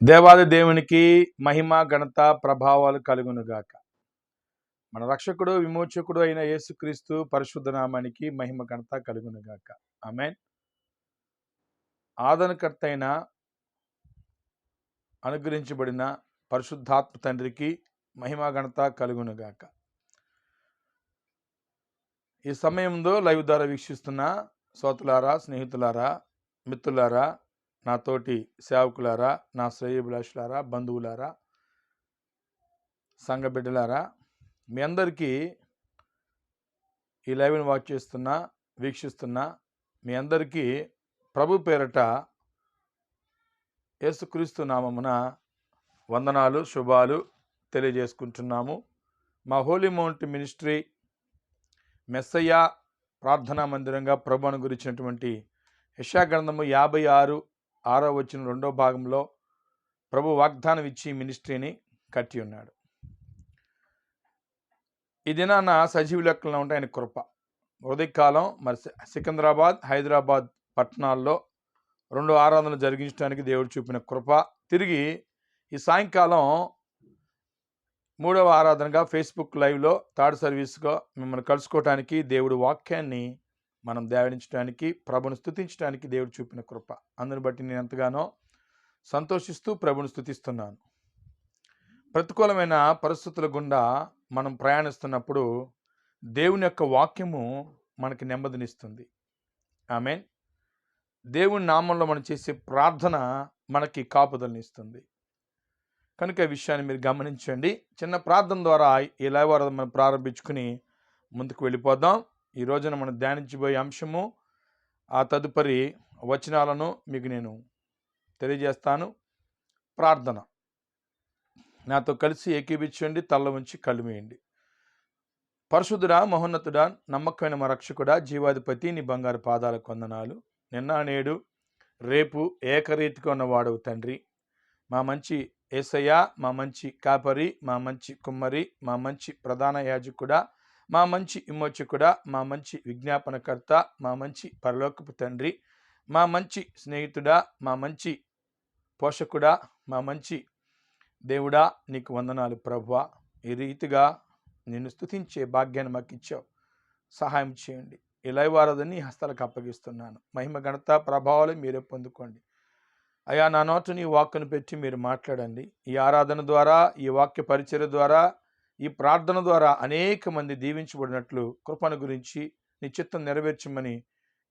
దేవాది దేవునికి మహిమ ఘనత ప్రభావాలు కలుగునుగాక. మన రక్షకుడు విమోచకుడు అయిన యేసుక్రీస్తు పరిశుద్ధ నామానికి మహిమ ఘనత కలుగునుగాక. ఆమేన్. ఆదరణకర్త అయిన అనుగ్రహించబడిన పరిశుద్ధాత్మ తండ్రికి మహిమ ఘనత కలుగునుగాక. ఈ సమయంలో లైవ్ ద్వారా వీక్షిస్తున్న శ్రోతలారా, స్నేహితులారా, మిత్రులారా, నా తోటి సేవకులారా, నా శ్రేయోభిలాషులారా, బంధువులారా, సంఘ బిడ్డలారా, మీ అందరికీ ఈ లైవ్ని వాచ్ చేస్తున్న వీక్షిస్తున్న మీ అందరికీ ప్రభు పేరట యేసుక్రీస్తు నామమున వందనాలు, శుభాలు తెలియజేసుకుంటున్నాము. మా హోలీ మౌంట్ మినిస్ట్రీ మెస్సయ్య ప్రార్థనా మందిరంగా ప్రభువును గురించినటువంటి యెషయా గ్రంథము 56:6 వచనం 2వ భాగంలో ప్రభు వాగ్దానం ఇచ్చి మినిస్ట్రీని కట్టి ఉన్నాడు. ఈ దినాన సజీవ లెక్కల్లో ఉంటే ఆయన కృప. ఉదయకాలం మరి సికింద్రాబాద్, హైదరాబాద్ పట్టణాల్లో 2 ఆరాధనలు జరిగించడానికి దేవుడు చూపిన కృప. తిరిగి ఈ సాయంకాలం 3వ ఆరాధనగా ఫేస్బుక్ లైవ్లో థర్డ్ సర్వీస్గా మిమ్మల్ని కలుసుకోవటానికి, దేవుడు వాక్యాన్ని మనం ధ్యానించడానికి, ప్రభుని స్తుతించడానికి దేవుడు చూపిన కృప. అందుని బట్టి నేను ఎంతగానో సంతోషిస్తూ ప్రభుని స్తుతిస్తున్నాను. ప్రతికూలమైన పరిస్థితుల గుండా మనం ప్రయాణిస్తున్నప్పుడు దేవుని యొక్క వాక్యము మనకి నెమ్మదినిస్తుంది. ఆమేన్. దేవుని నామంలో మనం చేసే ప్రార్థన మనకి కాపుదలనిస్తుంది. కనుక ఈ విషయాన్ని మీరు గమనించండి. చిన్న ప్రార్థన ద్వారా ఈ లైవ్ ఆరాధన మనం ప్రారంభించుకుని ముందుకు వెళ్ళిపోదాం. ఈ రోజున మనం ధ్యానించబోయే అంశము, ఆ తదుపరి వచనాలను మీకు నేను తెలియజేస్తాను. ప్రార్థన నాతో కలిసి ఏకీభించండి, తల్ల ఉంచి కళ్ళు మూయండి. పరిశుద్ధుడా, మహోన్నతుడా, నమ్మకమైన మా రక్షకుడా, జీవాధిపతి, నీ బంగారు పాదాలకు వందనాలు. నిన్న నేడు రేపు ఏకరీతిగా ఉన్నవాడవు తండ్రి. మా మంచి యేసయ్య, మా మంచి కాపరి, మా మంచి కుమ్మరి, మా మంచి ప్రధాన యాజకుడా, మా మంచి విమోచకుడా, మా మంచి విజ్ఞాపనకర్త, మా మంచి పరలోకపు తండ్రి, మా మంచి స్నేహితుడా, మా మంచి పోషకుడా, మా మంచి దేవుడా, నీకు వందనాలు ప్రభువా. ఈ రీతిగా నిన్ను స్తుతించే భాగ్యాన్ని మాకు ఇచ్చావు. సహాయం చేయండి. ఈ లైవ్ ఆరాధనని హస్తాలకు అప్పగిస్తున్నాను. మహిమ ఘనత ప్రభావాలు మీరే పొందుకోండి. అయ్యా, నా నోట నీ వాక్కును పెట్టి మీరు మాట్లాడండి. ఈ ఆరాధన ద్వారా, ఈ వాక్య పరిచర్య ద్వారా, ఈ ప్రార్థన ద్వారా అనేక మంది దీవించబడినట్లు కృపను గురించి నీ చిత్తం నెరవేర్చమని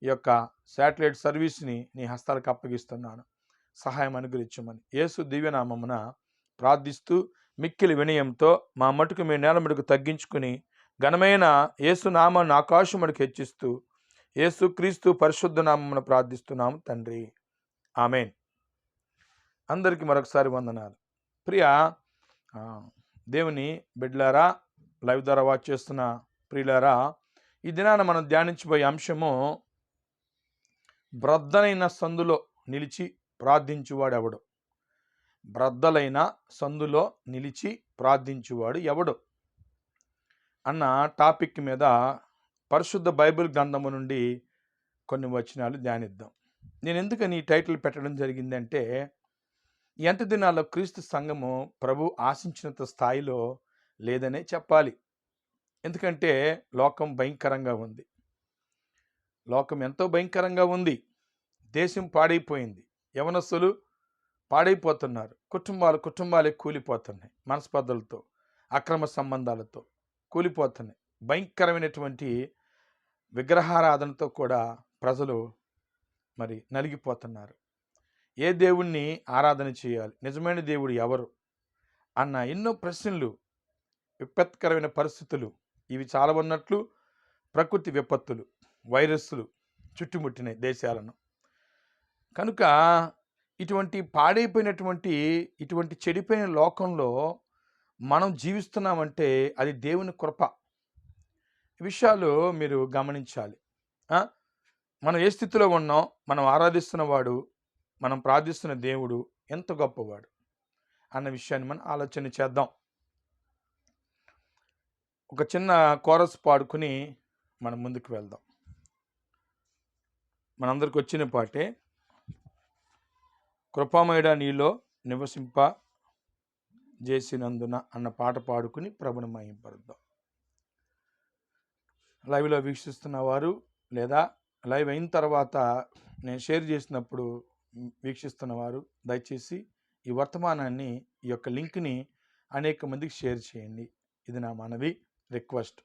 ఈ యొక్క శాటిలైట్ సర్వీస్ని నీ హస్తాలకు అప్పగిస్తున్నాను. సహాయం అనుగ్రహించమని యేసు దివ్యనామమున ప్రార్థిస్తూ మిక్కిలి వినయంతో మా మటుకు మీ నేల మటుకు తగ్గించుకుని ఘనమైన యేసు నామాన్ని ఆకాశం మటుకు హెచ్చిస్తూ యేసు క్రీస్తు పరిశుద్ధ నామమున ప్రార్థిస్తున్నాము తండ్రి. ఆమేన్. అందరికీ మరొకసారి వందనాలు. ప్రియ దేవుని బిడ్డలారా, లైవ్ ద్వారా వాచ్ చేస్తున్న ప్రియులారా, ఈ దినాన మనం ధ్యానించబోయే అంశము, బ్రద్దలైన సందులో నిలిచి ప్రార్థించువాడు ఎవడు. బ్రద్దలైన సందులో నిలిచి ప్రార్థించువాడు ఎవడు అన్న టాపిక్ మీద పరిశుద్ధ బైబిల్ గ్రంథము నుండి కొన్ని వచనాలు ధ్యానిద్దాం. నేను ఎందుకని ఈ టైటిల్ పెట్టడం జరిగిందంటే, ఎంత దినాల్లో క్రీస్తు సంఘము ప్రభు ఆశించినంత స్థాయిలో లేదనే చెప్పాలి. ఎందుకంటే లోకం భయంకరంగా ఉంది. లోకం ఎంతో భయంకరంగా ఉంది. దేశం పాడైపోయింది. యవనస్తులు పాడైపోతున్నారు. కుటుంబాలే కూలిపోతున్నాయి. మనస్పర్ధలతో, అక్రమ సంబంధాలతో కూలిపోతున్నాయి. భయంకరమైనటువంటి విగ్రహారాధనతో కూడా ప్రజలు మరి నలిగిపోతున్నారు. ఏ దేవుణ్ణి ఆరాధన చేయాలి, నిజమైన దేవుడు ఎవరు అన్న ఎన్నో ప్రశ్నలు, విపత్కరమైన పరిస్థితులు ఇవి చాలా ఉన్నట్లు ప్రకృతి విపత్తులు, వైరస్లు చుట్టుముట్టినాయి దేశాలను. కనుక ఇటువంటి పాడైపోయినటువంటి, ఇటువంటి చెడిపోయిన లోకంలో మనం జీవిస్తున్నామంటే అది దేవుని కృప. ఈ విషయాలు మీరు గమనించాలి. మనం ఏ స్థితిలో ఉన్నాం, మనం ఆరాధిస్తున్నవాడు, మనం ప్రార్థిస్తున్న దేవుడు ఎంత గొప్పవాడు అన్న విషయాన్ని మనం ఆలోచన చేద్దాం. ఒక చిన్న కోరస్ పాడుకుని మనం ముందుకు వెళ్దాం. మనందరికి వచ్చిన పాటే, కృపామయుడా నీలో నివసింప చేసినందున అన్న పాట పాడుకుని ప్రభుని మహింపరుద్దాం. లైవ్లో వీక్షిస్తున్న వారు లేదా లైవ్ అయిన తర్వాత నేను షేర్ చేసినప్పుడు వీక్షిస్తున్న వారు దయచేసి ఈ వర్తమానాన్ని, ఈ యొక్క లింక్ని అనేక మందికి షేర్ చేయండి. ఇది నా మనవి, రిక్వెస్ట్.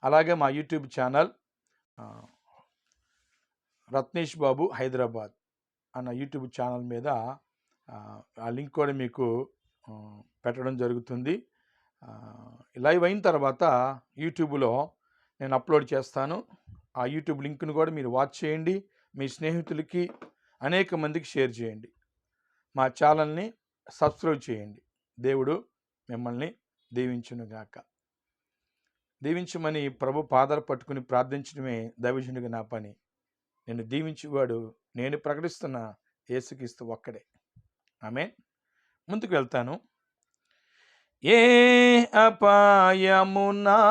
అలాగే మా యూట్యూబ్ ఛానల్ రత్నేష్ బాబు హైదరాబాద్ అన్న యూట్యూబ్ ఛానల్ మీద ఆ లింక్ కూడా మీకు పెట్టడం జరుగుతుంది. లైవ్ అయిన తర్వాత యూట్యూబ్లో నేను అప్లోడ్ చేస్తాను. ఆ యూట్యూబ్ లింక్ను కూడా మీరు వాచ్ చేయండి, మీ స్నేహితులకి అనేక మందికి షేర్ చేయండి, మా ఛానల్ని సబ్స్క్రైబ్ చేయండి. దేవుడు మిమ్మల్ని దీవించునుగాక. దీవించమని ప్రభు పాదాలు పట్టుకుని ప్రార్థించడమే దైవజనుడిగా నా పని. నేను దీవించేవాడు నేను ప్రకటిస్తున్న యేసుక్రీస్తు ఒక్కడే. ఆమేన్. ముందుకు వెళ్తాను. ఏ అపాయము నా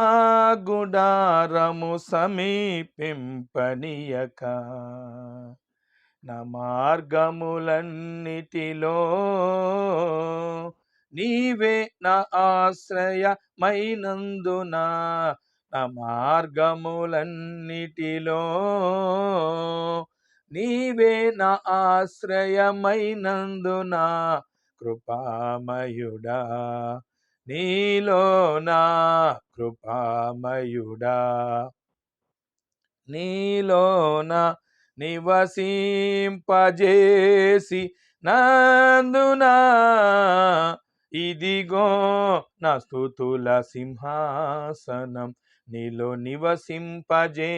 గుడారము సమీపింపనీయక, నా మార్గములన్నిటిలో నీవే నా ఆశ్రయమైనందున, నా మార్గములన్నిటిలో నీవే నా ఆశ్రయమైనందున, కృపామయుడా నీలోనా, కృపామయుడా నీలోనా నివసింపజేసి నందునా, ఇదిగో నా స్తుతుల సింహాసనం, నీలో నివసింపజేసి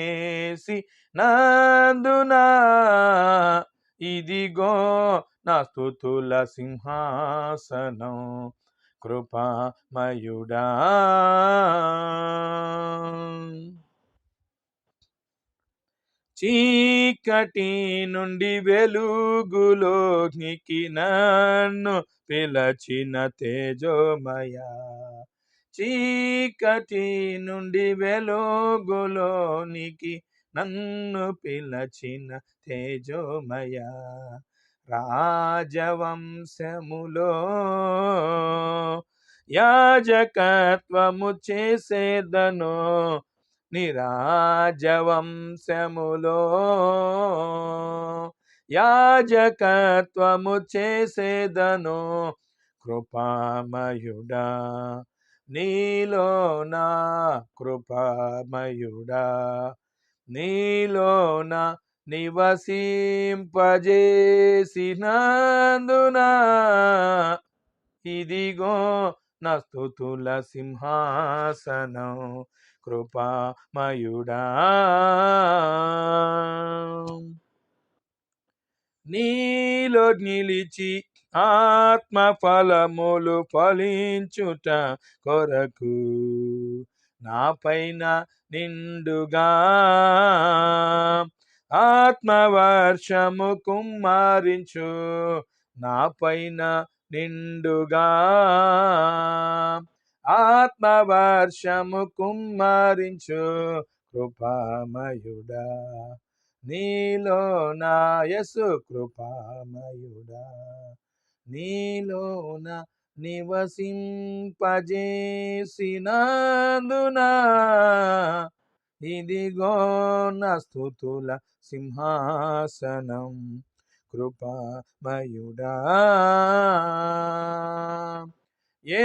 నందునా, ఇదిగో నా స్తుతుల సింహాసనం, కృపామయుడా. చీకటి నుండి వెలుగులోనికి నన్ను పిలచిన తేజోమయ, చీకటి నుండి వెలుగులోనికి నన్ను పిలచిన తేజోమయ, రాజవంశములో యాజకత్వము చేసేదను, నిరాజవంశములో యాజకత్వము చేసేదను, కృపామయుడా నీలోనా, కృపామయుడా నీలోనా నివసింపజేసినందునా, ఇదిగో నా స్తుతుల సింహాసనం, కృపామయుడా. నీలో నిలిచి ఆత్మ ఫలములు ఫలించుట కొరకు, నా పైన నిండుగా ఆత్మవర్షము కుమ్మరించు, నా పైన నిండుగా ఆత్మవర్షము కుమ్మరించు, కృపామయుడా నీలోనా, యేసు కృపామయుడా నీలోనా నివసింపజేసినందునా, ఇదిగో నా స్తుతుల సింహాసనం, కృపామయుడా. ఏ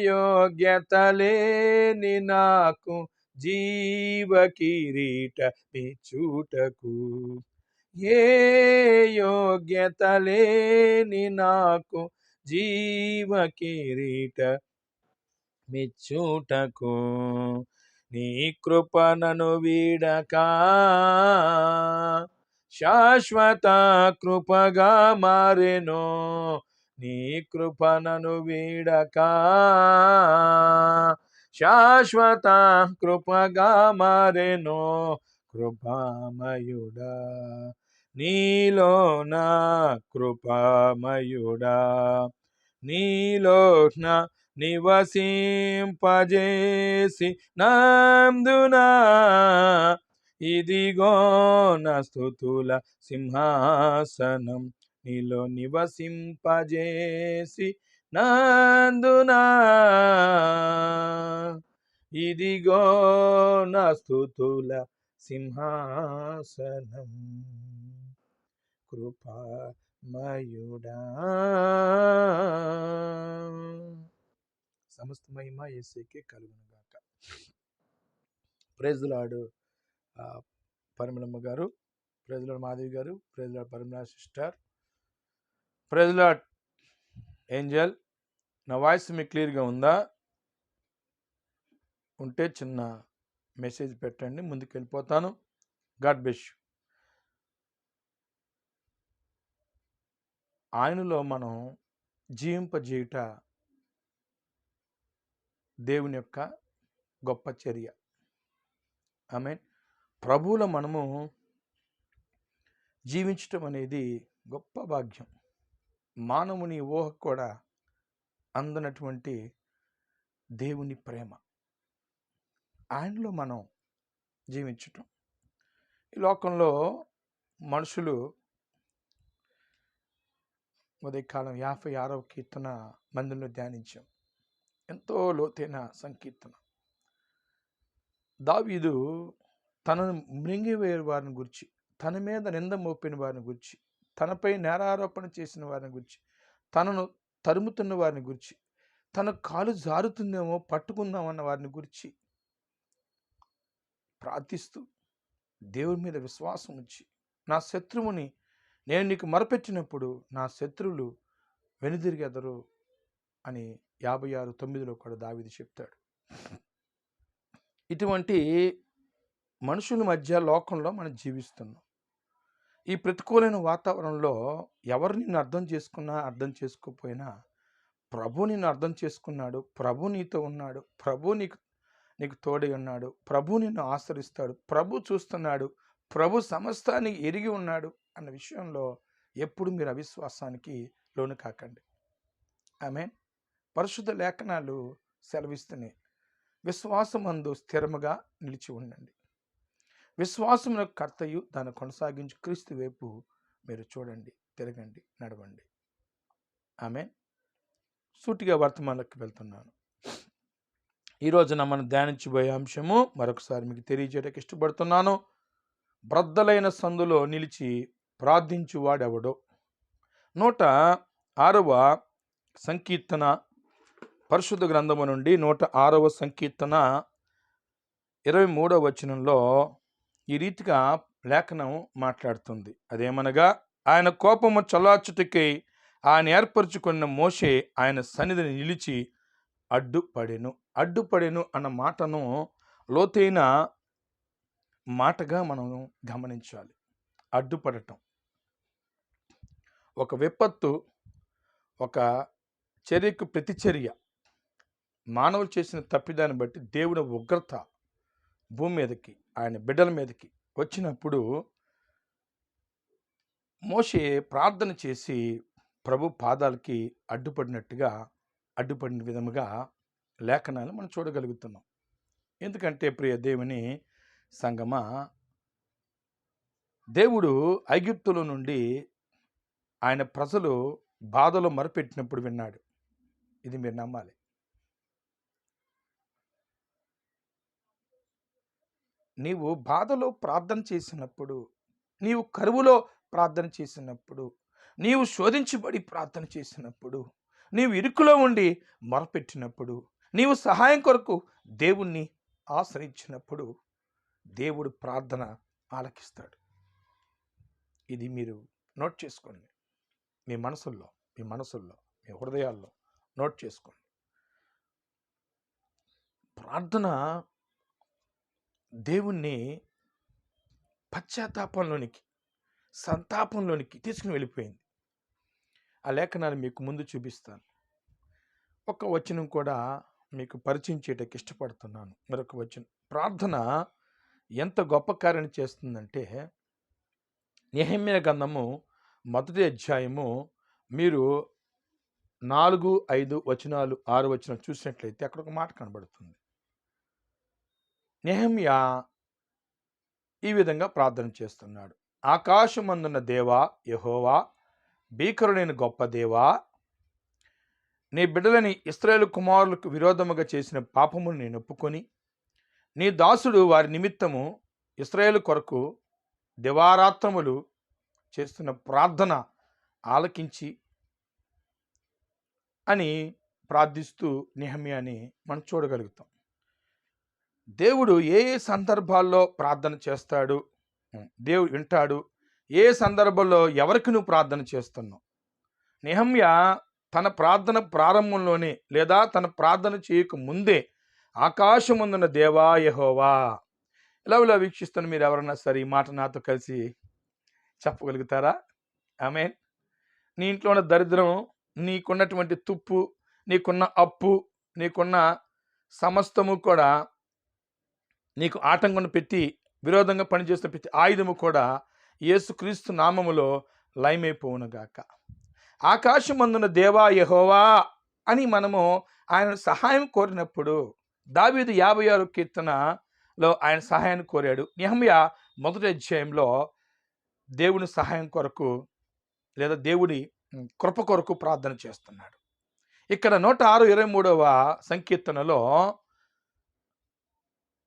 యోగ్యత లేని నాకు జీవ కిరీటమిచ్చుటకు, ఏ యోగ్యత లేని నాకు జీవ కిరీటమిచ్చుటకు, నీ కృపనను వీడక శాశ్వత కృపగా మారెను, నీ కృపనను వీడక శాశ్వత కృపగా మారెను, కృపామయుడా నీలోనా, కృపామయుడా నీలోన నివసింపజేసి నందునా, ఇదిగో నా స్తుతుల సింహాసనం, నీలో నివసింపజేసి నందునా ఇదిగో నా స్తుతుల సింహాసనం కృపామయుడా. సమస్త మహిమ యేసుకే కలుగును గాక. ప్రైజ్ ది లార్డ్ పరిమళమ్మ గారు, ప్రైజ్ ది లార్డ్ మాధవి గారు, praise the Lord Parimala sister, praise the Lord angel. నా వాయిస్ మీకు క్లియర్గా ఉందా? ఉంటే చిన్న మెసేజ్ పెట్టండి, ముందుకు వెళ్ళిపోతాను. God bless you. ఆయనలో మనం జీవింపజేయుట దేవుని యొక్క గొప్ప చర్య. ఆమేన్. ప్రభువులో మనము జీవించటం అనేది గొప్ప భాగ్యం. మానవుని ఊహకు కూడా అందనటువంటి దేవుని ప్రేమ. ఆయనలో మనం జీవించటం. ఈ లోకంలో మనుషులు ఉదయకాలం 56వ కీర్తన మందిరంలో ధ్యానించాం. ఎంతో లోతైన సంకీర్తన. దావీదు తనను మృంగివేయ వారిని గురించి, తన మీద నింద మోపిన వారిని గురించి, తనపై నేరారోపణ చేసిన వారిని గురించి, తనను తరుముతున్న వారిని గురించి, తన కాలు జారుతుందేమో పట్టుకుందామన్న వారిని గురించి ప్రార్థిస్తూ దేవుని మీద విశ్వాసం ఉంచి, నా శత్రువుని నేను నీకు మొరపెట్టినప్పుడు నా శత్రువులు వెనుదిరిగెదరు అని 56:9 కూడా దావీదు చెప్తాడు. ఇటువంటి మనుషుల మధ్య లోకంలో మనం జీవిస్తున్నాం. ఈ ప్రతికూలమైన వాతావరణంలో ఎవరు నిన్ను అర్థం చేసుకున్నా అర్థం చేసుకోకపోయినా ప్రభు నిన్ను అర్థం చేసుకున్నాడు, ప్రభు నీతో ఉన్నాడు, ప్రభు నీకు తోడై ఉన్నాడు, ప్రభు నిన్ను ఆశ్రయిస్తాడు, ప్రభు చూస్తున్నాడు, ప్రభు సమస్తాన్ని ఎరిగి ఉన్నాడు అన్న విషయంలో ఎప్పుడు మీరు అవిశ్వాసానికి లోను కాకండి. ఆమేన్. పరిశుద్ధ లేఖనాలు సెలవిస్తున్నాయి, విశ్వాసమందు స్థిరముగా నిలిచి ఉండండి. విశ్వాసమునకు కర్తయు దాన్ని కొనసాగించి క్రీస్తు వైపు మీరు చూడండి, తిరగండి, నడవండి. ఆమేన్. సూటిగా వర్తమానంలోకి వెళ్తున్నాను. ఈరోజున మనం ధ్యానించబోయే అంశము మరొకసారి మీకు తెలియజేయడానికి ఇష్టపడుతున్నాను. బ్రద్దలైన సందులో నిలిచి ప్రార్థించువాడెవడో. 106వ సంకీర్తన పరిశుద్ధ గ్రంథము నుండి 106వ సంకీర్తన 23వ వచనంలో ఈ రీతిగా లేఖనం మాట్లాడుతుంది. అదేమనగా, ఆయన కోపము చల్లార్చుటకై ఆయన ఏర్పరచుకున్న మోషే ఆయన సన్నిధిని నిలిచి అడ్డుపడెను అన్న మాటను లోతైన మాటగా మనం గమనించాలి. అడ్డుపడటం, ఒక విపత్తు, ఒక చర్యకు ప్రతిచర్య. మానవులు చేసిన తప్పిదాన్ని బట్టి దేవుని ఉగ్రత భూమి మీదకి, ఆయన బిడ్డల మీదకి వచ్చినప్పుడు మోషే ప్రార్థన చేసి ప్రభు పాదాలకి అడ్డుపడిన విధముగా లేఖనాలు మనం చూడగలుగుతున్నాం. ఎందుకంటే ప్రియ దేవుని సంగమా, దేవుడు ఐగుప్తులో నుండి ఆయన ప్రజలు బాధలో మొరపెట్టినప్పుడు విన్నాడు. ఇది మీరు నమ్మాలి. నీవు బాధలో ప్రార్థన చేసినప్పుడు, నీవు కరువులో ప్రార్థన చేసినప్పుడు, నీవు శోధించబడి ప్రార్థన చేసినప్పుడు, నీవు ఇరుకులో ఉండి మొరపెట్టినప్పుడు, నీవు సహాయం కొరకు దేవుణ్ణి ఆశ్రయించినప్పుడు దేవుడు ప్రార్థన ఆలకిస్తాడు. ఇది మీరు నోట్ చేసుకోండి. మీ మనసుల్లో, మీ హృదయాల్లో నోట్ చేసుకోండి. ప్రార్థన దేవుణ్ణి పశ్చాత్తాపంలోనికి, సంతాపంలోనికి తీసుకుని వెళ్ళిపోయింది. ఆ లేఖనాలు మీకు ముందు చూపిస్తాను. ఒక వచనం కూడా మీకు పరిచయం చేయడానికి ఇష్టపడుతున్నాను. మరొక వచనం. ప్రార్థన ఎంత గొప్ప కార్యం చేస్తుందంటే, నెహెమ్యా గ్రంథము 1వ అధ్యాయము మీరు 4, 5 వచనాలు, 6 వచనాలు చూసినట్లయితే అక్కడ ఒక మాట కనబడుతుంది. నెహెమ్యా ఈ విధంగా ప్రార్థన చేస్తున్నాడు. ఆకాశమందున్న దేవా యెహోవా, భీకరుడైన గొప్ప దేవా, నీ బిడ్డలని ఇశ్రాయేలు కుమారులకు విరోధముగా చేసిన పాపమును నేను ఒప్పుకొని, నీ దాసుడు వారి నిమిత్తము ఇశ్రాయేలు కొరకు దివారాత్రములు చేస్తున్న ప్రార్థన ఆలకించి అని ప్రార్థిస్తూ నెహెమ్యాని మనం చూడగలుగుతాం. దేవుడు ఏ ఏ సందర్భాల్లో ప్రార్థన చేస్తాడు, దేవుడు వింటాడు, ఏ సందర్భంలో ఎవరికి నువ్వు ప్రార్థన చేస్తున్నావు. నెహెమ్యా తన ప్రార్థన ప్రారంభంలోనే లేదా తన ప్రార్థన చేయక ముందే ఆకాశముందున్న దేవా యెహోవా, ఇలా వీక్షిస్తున్న మీరు ఎవరన్నా సరే ఈ మాట నాతో కలిసి చెప్పగలుగుతారా? ఆమేన్. నీ ఇంట్లో ఉన్న దరిద్రం, నీకున్నటువంటి తుప్పు, నీకున్న అప్పు, నీకున్న సమస్తము కూడా నీకు ఆటంకం పెట్టి విరోధంగా పనిచేస్తున్న ప్రతి ఆయుధము కూడా యేసుక్రీస్తు నామములో లయమైపోవునుగాక. ఆకాశమందున దేవా యెహోవా అని మనము ఆయన సహాయం కోరినప్పుడు దావీదు 56 కీర్తనలో ఆయన సహాయాన్ని కోరాడు. నెహెమ్యా 1వ అధ్యాయంలో దేవుని సహాయం కొరకు లేదా దేవుడి కృప కొరకు ప్రార్థన చేస్తున్నాడు. ఇక్కడ 106:23వ సంకీర్తనలో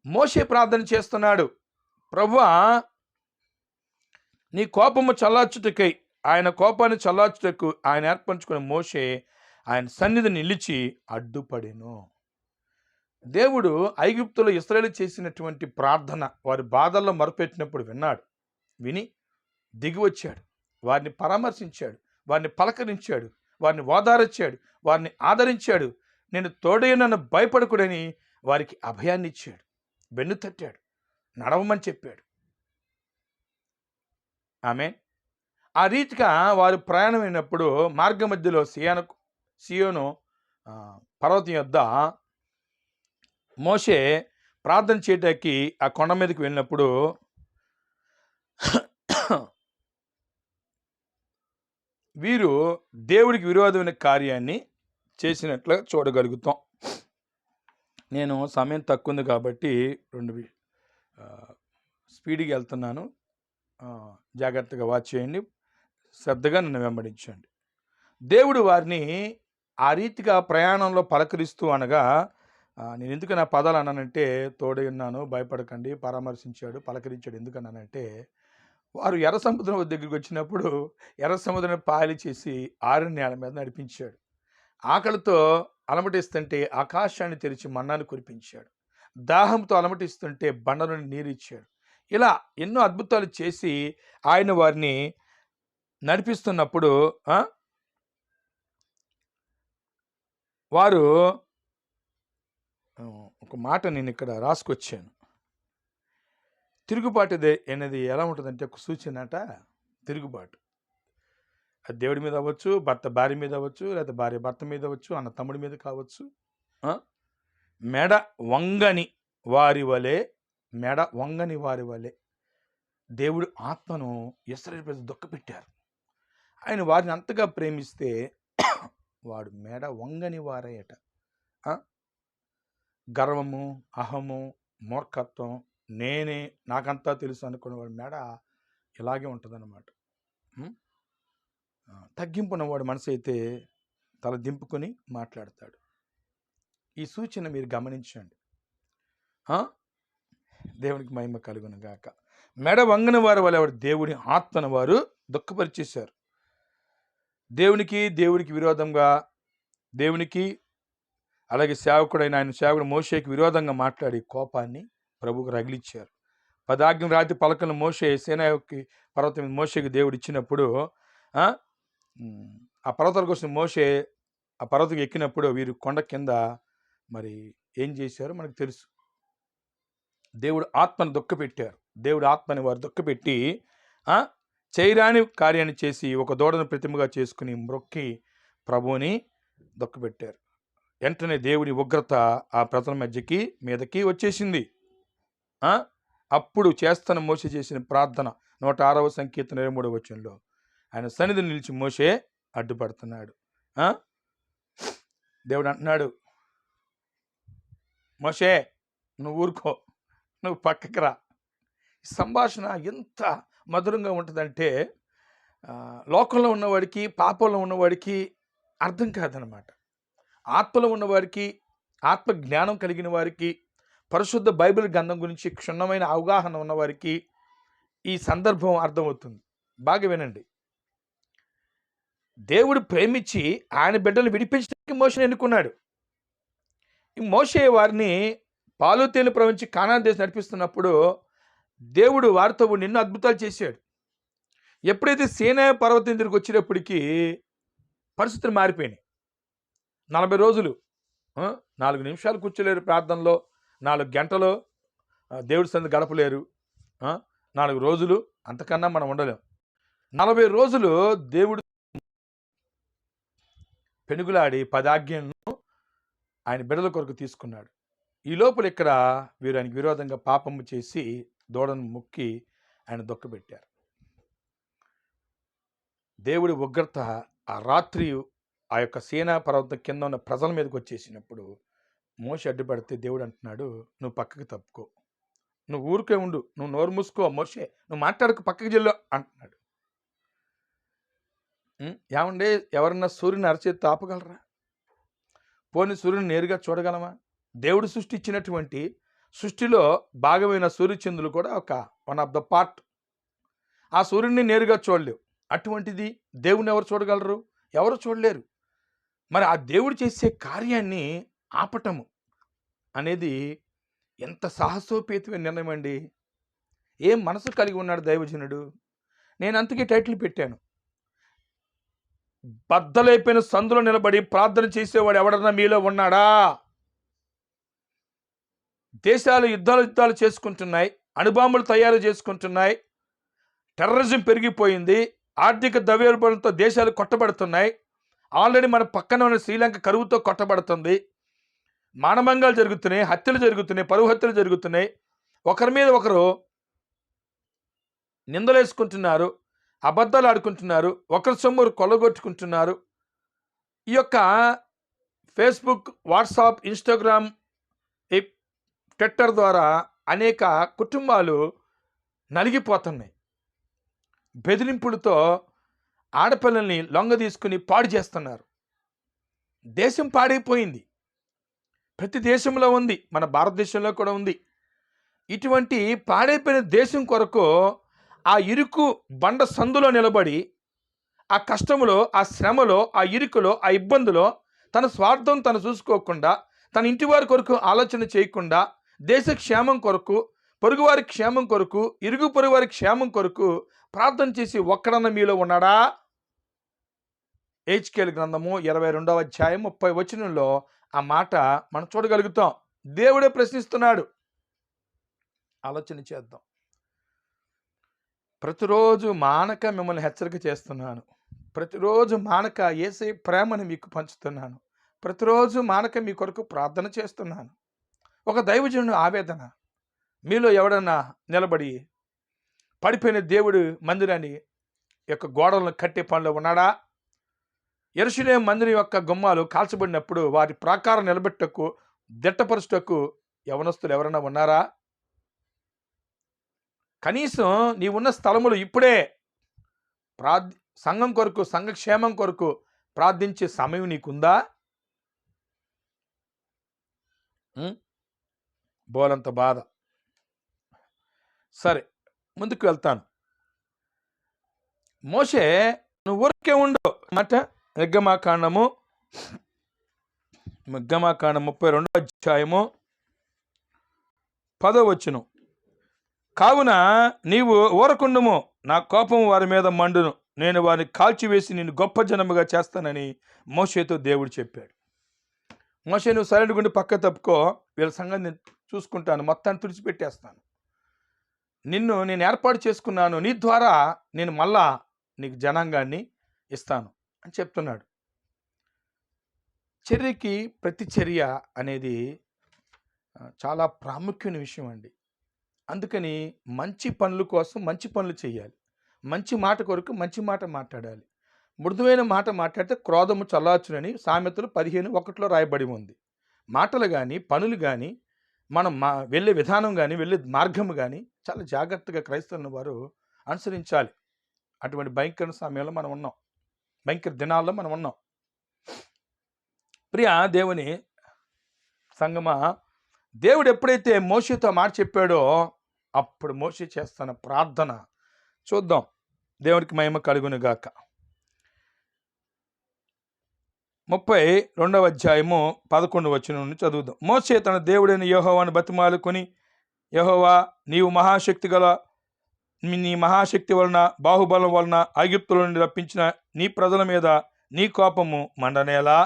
మోషే ప్రార్థన చేస్తున్నాడు. ప్రభువా, నీ కోపము చల్లార్చుటకై, ఆయన కోపాన్ని చల్లార్చుటకు ఆయన ఏర్పరచుకున్న మోషే ఆయన సన్నిధిని నిలిచి అడ్డుపడెను. దేవుడు ఐగుప్తులో ఇశ్రాయేలు చేసినటువంటి ప్రార్థన వారి బాధల్లో మొరపెట్టినప్పుడు విన్నాడు. విని దిగి వచ్చాడు, వారిని పరామర్శించాడు, వారిని పలకరించాడు, వారిని ఓదార్చాడు, వారిని ఆదరించాడు. నేను తోడై నన్ను భయపడకుడని వారికి అభయాన్ని ఇచ్చాడు, వెన్ను తట్టాడు, నడవమని చెప్పాడు. ఆమేన్. ఆ రీతిగా వారు ప్రయాణమైనప్పుడు మార్గ మధ్యలో సియోను పర్వతం యొద్ద మోషే ప్రార్థన చేయటానికి ఆ కొండ మీదకి వెళ్ళినప్పుడు వీరు దేవుడికి విరోధమైన కార్యాన్ని చేసినట్లు చూడగలుగుతాం. నేను సమయం తక్కువ ఉంది కాబట్టి స్పీడ్గా వెళ్తున్నాను. జాగ్రత్తగా వాచ్ చేయండి, శ్రద్ధగా నన్ను వెంబడించండి. దేవుడు వారిని ఆ రీతిగా ప్రయాణంలో పలకరిస్తూ అనగా, నేను ఎందుకు నా పదాలు అన్నానంటే, తోడై ఉన్నాను, భయపడకండి, పరామర్శించాడు, పలకరించాడు. ఎందుకన్నానంటే, వారు ఎర్ర సముద్రం దగ్గరికి వచ్చినప్పుడు ఎర్ర సముద్రాన్ని పాయలు చేసి ఆరిన నేల మీద నడిపించాడు. ఆకలితో అలమటిస్తుంటే ఆకాశాన్ని తెరిచి మన్నాను కురిపించాడు. దాహంతో అలమటిస్తుంటే బండ నుండి నీరు ఇచ్చాడు. ఇలా ఎన్నో అద్భుతాలు చేసి ఆయన వారిని నడిపిస్తున్నప్పుడు వారు ఒక మాట నేను ఇక్కడ రాసుకొచ్చాను. తిరుగుబాటు అనేది ఎలా ఉంటుందంటే ఒక సూచనట. తిరుగుబాటు అది దేవుడి మీద అవ్వచ్చు, భర్త భార్య మీద అవ్వచ్చు, లేదా భార్య భర్త మీద అవ్వచ్చు, అన్న తమ్ముడి మీద కావచ్చు. మెడ వంగని వారి వలె దేవుడు ఆత్మను ఇశ్రాయేలు ప్రజలు దుఃఖపెట్టారు. ఆయన వారిని అంతగా ప్రేమిస్తే వాడు మెడ వంగని వారయ్యట. గర్వము, అహము, మూర్ఖత్వం, నేనే నాకంతా తెలుసు అనుకున్న వాడి మెడ ఇలాగే ఉంటుందన్నమాట. తగ్గింపున్నవాడు మనసు అయితే తల దింపుకొని మాట్లాడతాడు. ఈ సూచన మీరు గమనించండి. దేవునికి మహిమ కలుగును గాక. మెడ వంగని వారి వల్ల దేవుని ఆత్మను వారు దుఃఖపరిచేశారు. దేవునికి విరోధంగా, దేవునికి అలాగే సేవకుడైన ఆయన సేవకుడు మోషేకి విరోధంగా మాట్లాడి కోపాన్ని ప్రభువుకు రగిలిచ్చారు. 10 ఆజ్ఞల రాతి పలకలను మోషే సేనాకి పర్వతం మీద మోషేకి దేవుడు ఇచ్చినప్పుడు ఆ పర్వతాల కోసం మోషే ఆ పర్వతం ఎక్కినప్పుడు వీరు కొండ కింద మరి ఏం చేశారో మనకు తెలుసు. దేవుడు ఆత్మను దుఃఖపెట్టారు. దేవుడు ఆత్మని వారు దుఃఖపెట్టి చేయరాని కార్యాన్ని చేసి ఒక దూడను ప్రతిమగా చేసుకుని మ్రొక్కి ప్రభువుని దుఃఖపెట్టారు. వెంటనే దేవుని ఉగ్రత ఆ ప్రజల మీదకి వచ్చేసింది. అప్పుడు చేస్తున్న మోషే చేసిన ప్రార్థన 106వ సంకీర్తన 23వ వచనంలో ఆయన సన్నిధిని నిలిచి మోషే అడ్డుపడుతున్నాడు. దేవుడు అంటున్నాడు, మోషే నువ్వు ఊరుకో, నువ్వు పక్కకి రా. సంభాషణ ఎంత మధురంగా ఉంటుందంటే లోకంలో ఉన్నవాడికి, పాపంలో ఉన్నవాడికి అర్థం కాదనమాట. ఆత్మలో ఉన్నవారికి, ఆత్మ జ్ఞానం కలిగిన వారికి, పరిశుద్ధ బైబిల్ గ్రంథం గురించి క్షుణ్ణమైన అవగాహన ఉన్నవారికి ఈ సందర్భం అర్థమవుతుంది. బాగా వినండి. దేవుడు ప్రేమించి ఆయన బిడ్డలు విడిపించడానికి మోషేని ఎన్నుకున్నాడు. ఈ మోషే వారిని పాలు తేనెలు ప్రవహించి కానాను దేశం నడిపిస్తున్నప్పుడు దేవుడు వారితో ఎన్నో అద్భుతాలు చేశాడు. ఎప్పుడైతే సీనాయి పర్వతం దగ్గరికి వచ్చినప్పటికీ పరిస్థితులు మారిపోయినాయి. 40 రోజులు 4 నిమిషాలు కూర్చోలేరు ప్రార్థనలో, 4 గంటలు దేవుడి సన్నిధి గడపలేరు, 4 రోజులు అంతకన్నా మనం ఉండలేం. 40 రోజులు దేవుడు పెనుగులాడి 10 ఆజ్ఞలను ఆయన బిడ్డల కొరకు తీసుకున్నాడు. ఈ లోపల ఇక్కడ వీరు ఆయనకు విరోధంగా పాపము చేసి దూడను ముక్కి ఆయన దొక్కబెట్టారు. దేవుడి ఉగ్రత ఆ రాత్రి ఆ యొక్క సీనా పర్వతం కింద ఉన్న ప్రజల మీదకి వచ్చేసినప్పుడు మోషే అడ్డుపడితే దేవుడు అంటున్నాడు, నువ్వు పక్కకి తప్పుకో, నువ్వు ఊరికే ఉండు, నువ్వు నోరు మూసుకో మోషే, నువ్వు మాట్లాడకు, పక్కకి చెల్లు అంటున్నాడు. ఏమండే, ఎవరన్నా సూర్యుని అరచేతి ఆపగలరా? పోనీ సూర్యుని నేరుగా చూడగలమా? దేవుడు సృష్టించినటువంటి సృష్టిలో భాగమైన సూర్యచంద్రులు కూడా వన్ ఆఫ్ ద పార్ట్. ఆ సూర్యుడిని నేరుగా చూడలేవు. అటువంటిది దేవుని ఎవరు చూడగలరు? ఎవరు చూడలేరు. మరి ఆ దేవుడు చేసే కార్యాన్ని ఆపటము అనేది ఎంత సాహసోపేతమైన నిర్ణయం అండి. ఏం మనసు కలిగి ఉన్నాడు దైవజనుడు. నేను అందుకే టైటిల్ పెట్టాను, బద్దలైపోయిన సందులో నిలబడి ప్రార్థన చేసేవాడు ఎవడన్నా మీలో ఉన్నాడా? దేశాలు యుద్ధాలు చేసుకుంటున్నాయి, అణుబాంబులు తయారు చేసుకుంటున్నాయి, టెర్రరిజం పెరిగిపోయింది, ఆర్థిక ద్రవ్యోల్బణంతో దేశాలు కొట్టబడుతున్నాయి. ఆల్రెడీ మన పక్కన ఉన్న శ్రీలంక కరువుతో కొట్టబడుతుంది. మానభంగాలు జరుగుతున్నాయి, హత్యలు జరుగుతున్నాయి, పరువు హత్యలు జరుగుతున్నాయి. ఒకరి మీద ఒకరు నిందలేసుకుంటున్నారు, అబద్ధాలు ఆడుకుంటున్నారు, ఒకరి సొమ్ము కొల్లగొట్టుకుంటున్నారు. ఈ యొక్క ఫేస్బుక్, వాట్సాప్, ఇన్స్టాగ్రామ్, ట్విట్టర్ ద్వారా అనేక కుటుంబాలు నలిగిపోతున్నాయి. బెదిరింపులతో ఆడపిల్లల్ని లొంగ తీసుకుని పాడు చేస్తున్నారు. దేశం పాడైపోయింది. ప్రతి దేశంలో ఉంది, మన భారతదేశంలో కూడా ఉంది. ఇటువంటి పాడైపోయిన దేశం కొరకు ఆ ఇరుకు బండ సందులో నిలబడి, ఆ కష్టములో, ఆ శ్రమలో, ఆ ఇరుకులో, ఆ ఇబ్బందులో తన స్వార్థం తను చూసుకోకుండా, తన ఇంటివారి కొరకు ఆలోచన చేయకుండా, దేశ క్షేమం కొరకు, పొరుగువారి క్షేమం కొరకు, ఇరుగు పొరుగువారి క్షేమం కొరకు ప్రార్థన చేసి ఒక్కడన్న మీలో ఉన్నాడా? హెచ్కేల్ గ్రంథము 22వ అధ్యాయం 30 వచనంలో ఆ మాట మనం చూడగలుగుతాం. దేవుడే ప్రశ్నిస్తున్నాడు. ఆలోచన చేద్దాం. ప్రతిరోజు మానక మిమ్మల్ని హెచ్చరిక చేస్తున్నాను, ప్రతిరోజు మానక యేసయ్య ప్రేమను మీకు పంచుతున్నాను, ప్రతిరోజు మానక మీ కొరకు ప్రార్థన చేస్తున్నాను. ఒక దైవజనుని ఆవేదన. మీలో ఎవడన్నా నిలబడి పడిపోయిన దేవుడు మందిరాన్ని యొక్క గోడలను కట్టే పనిలో ఉన్నాడా? యెరూషలేము మందిరం యొక్క గుమ్మాలు కాల్చబడినప్పుడు వారి ప్రాకారం నిలబెట్టకు, దిట్టపరుచుటకు యవనస్తులు ఎవరైనా ఉన్నారా? కనీసం నీవున్న స్థలములు ఇప్పుడే సంఘం కొరకు, సంఘక్షేమం కొరకు ప్రార్థించే సమయం నీకుందా? బోలంత బాధ. సరే, ముందుకు వెళ్తాను. మోషే నువ్వు ఊరికే ఉండు మాట. నిర్గమాకాండము 32వ అధ్యాయము 10వ వచనం. కావున నీవు ఊరకుండుము, నా కోపం వారి మీద మండును, నేను వారిని కాల్చివేసి నిన్ను గొప్ప జనముగా చేస్తానని మోషేతో దేవుడు చెప్పాడు. మోషే, నువ్వు సరైన గుండి పక్క తప్పుకో, వీళ్ళ సంగతి నేను చూసుకుంటాను, మొత్తాన్ని తుడిచిపెట్టేస్తాను. నిన్ను నేను ఏర్పాటు చేసుకున్నాను, నీ ద్వారా నేను మళ్ళా నీకు జనాంగాన్ని ఇస్తాను అని చెప్తున్నాడు. చర్యకి ప్రతి చర్య అనేది చాలా ప్రాముఖ్యమైన విషయం అండి. అందుకని మంచి పనుల కోసం మంచి పనులు చేయాలి, మంచి మాట కొరకు మంచి మాట మాట్లాడాలి. మృదువైన మాట మాట్లాడితే క్రోధము చల్లార్చునని సామెతలు 15:1 రాయబడి ఉంది. మాటలు కానీ, పనులు కానీ, మనం వెళ్ళే విధానం కానీ, వెళ్ళే మార్గం కానీ చాలా జాగ్రత్తగా క్రైస్తవుల వారు అనుసరించాలి. అటువంటి భయంకర సమయంలో మనం ఉన్నాం, భయంకర దినాల్లో మనం ఉన్నాం. ప్రియ దేవుని సంగమా, దేవుడు ఎప్పుడైతే మోషేతో మాట చెప్పాడో అప్పుడు మోషే చేస్తున్న ప్రార్థన చూద్దాం. దేవునికి మహిమ కలుగును గాక. 32వ అధ్యాయము 11వ వచనం నుండి చదువుదాం. మోషే తన దేవుడైన యెహోవాను బతిమాలుకొని, యెహోవా, నీవు నీ మహాశక్తి వలన, బాహుబలం వలన ఐగుప్తుల నుండి రప్పించిన నీ ప్రజల మీద నీ కోపము మండనేలా.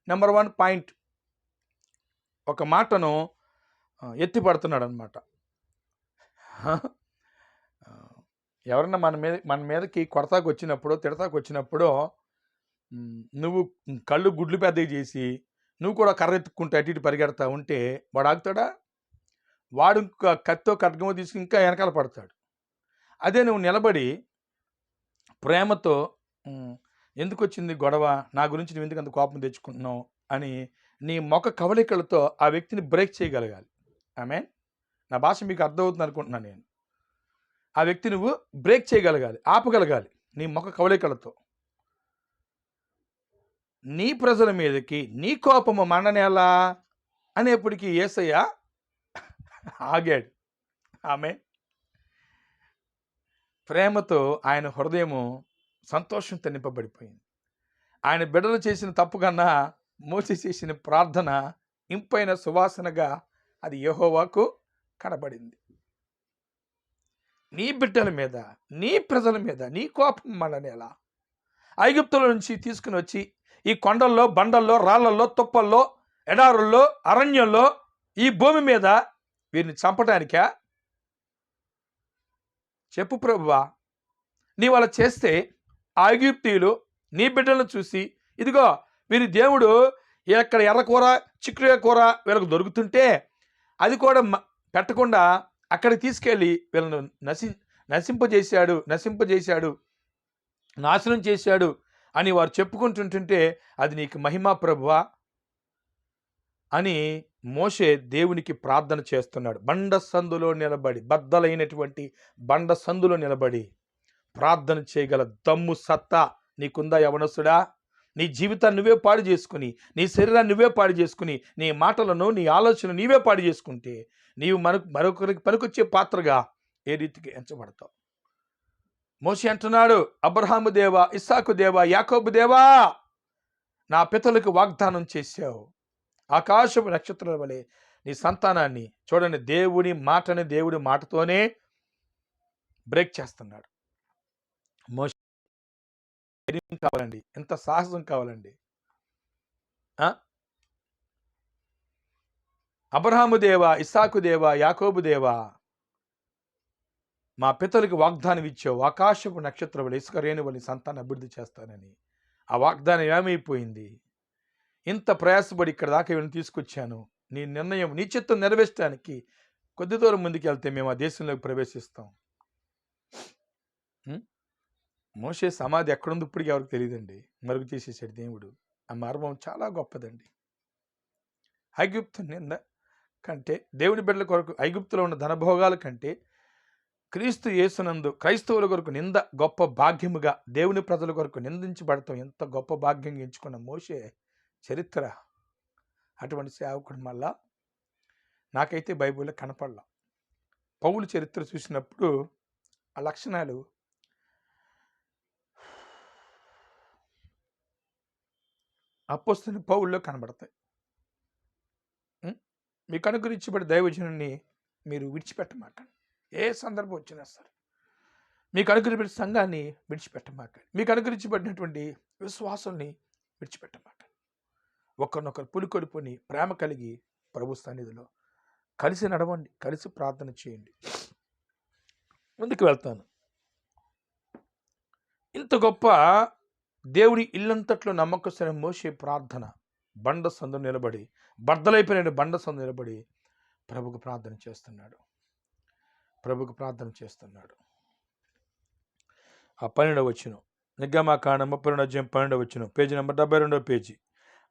నెంబర్ 1 పాయింట్, ఒక మాటను ఎత్తిపడుతున్నాడు అనమాట. ఎవరన్నా మన మీదకి కొడతాకు వచ్చినప్పుడు, తిడతాకు వచ్చినప్పుడు, నువ్వు కళ్ళు గుడ్లు పెద్దవి చేసి నువ్వు కూడా కర్ర ఎత్తుక్కుంటే అటు ఇటు పరిగెడతా ఉంటే వాడు ఆగుతాడా? వాడు కత్తో ఖడ్గమో తీసుకుని ఇంకా వెనకాల పడతాడు. అదే నువ్వు నిలబడి ప్రేమతో, ఎందుకు వచ్చింది గొడవ, నా గురించి నువ్వు ఎందుకు అంత కోపం తెచ్చుకుంటున్నావు అని నీ ముఖ కవళికలతో ఆ వ్యక్తిని బ్రేక్ చేయగలగాలి. ఆమేన్. నా భాష మీకు అర్థమవుతుంది అనుకుంటున్నాను నేను. ఆ వ్యక్తి నువ్వు బ్రేక్ చేయగలగాలి, ఆపగలగాలి నీ ముఖ కవళికలతో. నీ ప్రజల మీదకి నీ కోపము మండనేలా అనేప్పటికీ యేసయ్య ఆగాడు. ఆమేన్. ప్రేమతో ఆయన హృదయము సంతోషంతో నింపబడిపోయింది. ఆయన బిడ్డలు చేసిన తప్పు కన్నా మోసే చేసిన ప్రార్థన ఇంపైన సువాసనగా అది యెహోవాకు కనబడింది. నీ బిడ్డల మీద, నీ ప్రజల మీద నీ కోపం మండనేలా. ఐగుప్తుల నుంచి తీసుకుని వచ్చి ఈ కొండల్లో, బండల్లో, రాళ్లల్లో, తుప్పల్లో, ఎడారుల్లో, అరణ్యంలో, ఈ భూమి మీద వీరిని చంపడానికా? చెప్పు ప్రభువా. నీవు అలా చేస్తే ఆ ఐగుప్తీయులు నీ బిడ్డలను చూసి, ఇదిగో వీరి దేవుడు ఎక్కడ ఎర్రకూర, చిక్కుడుకాయ కూర వీళ్ళకు దొరుకుతుంటే అది కూడా పెట్టకుండా అక్కడికి తీసుకెళ్ళి వీళ్ళను నశింపజేశాడు, నాశనం చేశాడు అని వారు చెప్పుకుంటుంటుంటే అది నీకు మహిమా ప్రభువా అని మోషే దేవునికి ప్రార్థన చేస్తున్నాడు. బండ సందులో నిలబడి, బద్దలైనటువంటి బండ సందులో నిలబడి ప్రార్థన చేయగల దమ్ము, సత్తా నీకుందా యవనస్తుడా? నీ జీవితాన్ని నువ్వే పాడు చేసుకుని, నీ శరీరాన్ని నువ్వే పాడు చేసుకుని, నీ మాటలను, నీ ఆలోచన నీవే పాడు చేసుకుంటే నీవు మరొకరికి పనికొచ్చే పాత్రగా ఏ రీతికి ఎంచబడతావు? మోషే అంటున్నాడు, అబ్రహాము దేవా, ఇస్సాకు దేవా, యాకోబు దేవా, నా పితలకు వాగ్దానం చేశావు, ఆకాశపు నక్షత్రాల వలె నీ సంతానాన్ని. చూడండి, దేవుడి మాటతోనే బ్రేక్ చేస్తున్నాడు. మోషే కావాలండి, ఎంత సాహసం కావాలండి. అబ్రహాము దేవా, ఇస్సాకు దేవా, యాకోబు దేవా, మా పితలకు వాగ్దానం ఇచ్చావు, ఆకాశపు నక్షత్రం వలె, ఇసుక రేణు వలె సంతానం అభివృద్ధి చేస్తానని. ఆ వాగ్దానం ఏమైపోయింది? ఇంత ప్రయాసపడి ఇక్కడ దాకా వీళ్ళని తీసుకొచ్చాను, నీ నిర్ణయం, నీ చిత్తం నెరవేర్చడానికి కొద్ది దూరం ముందుకు వెళ్తే మేము ఆ దేశంలోకి ప్రవేశిస్తాం. మోషే సమాధి ఎక్కడుంది ఇప్పటికీ ఎవరికి తెలియదండి. మరుగు చేసేసాడు దేవుడు. ఆ మర్మం చాలా గొప్పదండి. ఐగుప్తు నింద కంటే, దేవుని బిడ్డల కొరకు ఐగుప్తులో ఉన్న ధనభోగాల కంటే క్రీస్తు యేసునందు క్రైస్తవుల కొరకు నింద గొప్ప భాగ్యముగా, దేవుని ప్రజల కొరకు నిందించబడతాం ఎంత గొప్ప భాగ్యంగా ఎంచుకున్న మోషే చరిత్ర. అటువంటి సేవకుడు మళ్ళా నాకైతే బైబిల్లో కనపడలా. పౌలు చరిత్ర చూసినప్పుడు ఆ లక్షణాలు అపోస్తలుని పౌల్లో కనబడతాయి. మీకు అనుగ్రహించబడి దైవజనుని మీరు విడిచిపెట్టమాకండి. ఏ సందర్భం వచ్చినా సరే మీకు అనుగ్రహించబడిన సంఘాన్ని విడిచిపెట్టమాకండి. మీకు అనుగ్రహించబడినటువంటి విశ్వాసాన్ని విడిచిపెట్టమాకండి. ఒకరినొకరు పులికొడుపుని ప్రేమ కలిగి ప్రభు సన్నిధిలో కలిసి నడవండి, కలిసి ప్రార్థన చేయండి. ముందుకు వెళ్తాను. ఇంత గొప్ప దేవుడి ఇల్లంతట్లో నమ్మకస్తున్న మోషే ప్రార్థన, బండ సందు నిలబడి, బద్దలైపోయిన బండ సందు నిలబడి ప్రభుకు ప్రార్థన చేస్తున్నాడు. ఆ 12వ వచనం, నిర్గమకాండం 32వ అధ్యాయం 12వ వచనం, పేజీ నెంబర్ 72వ పేజీ.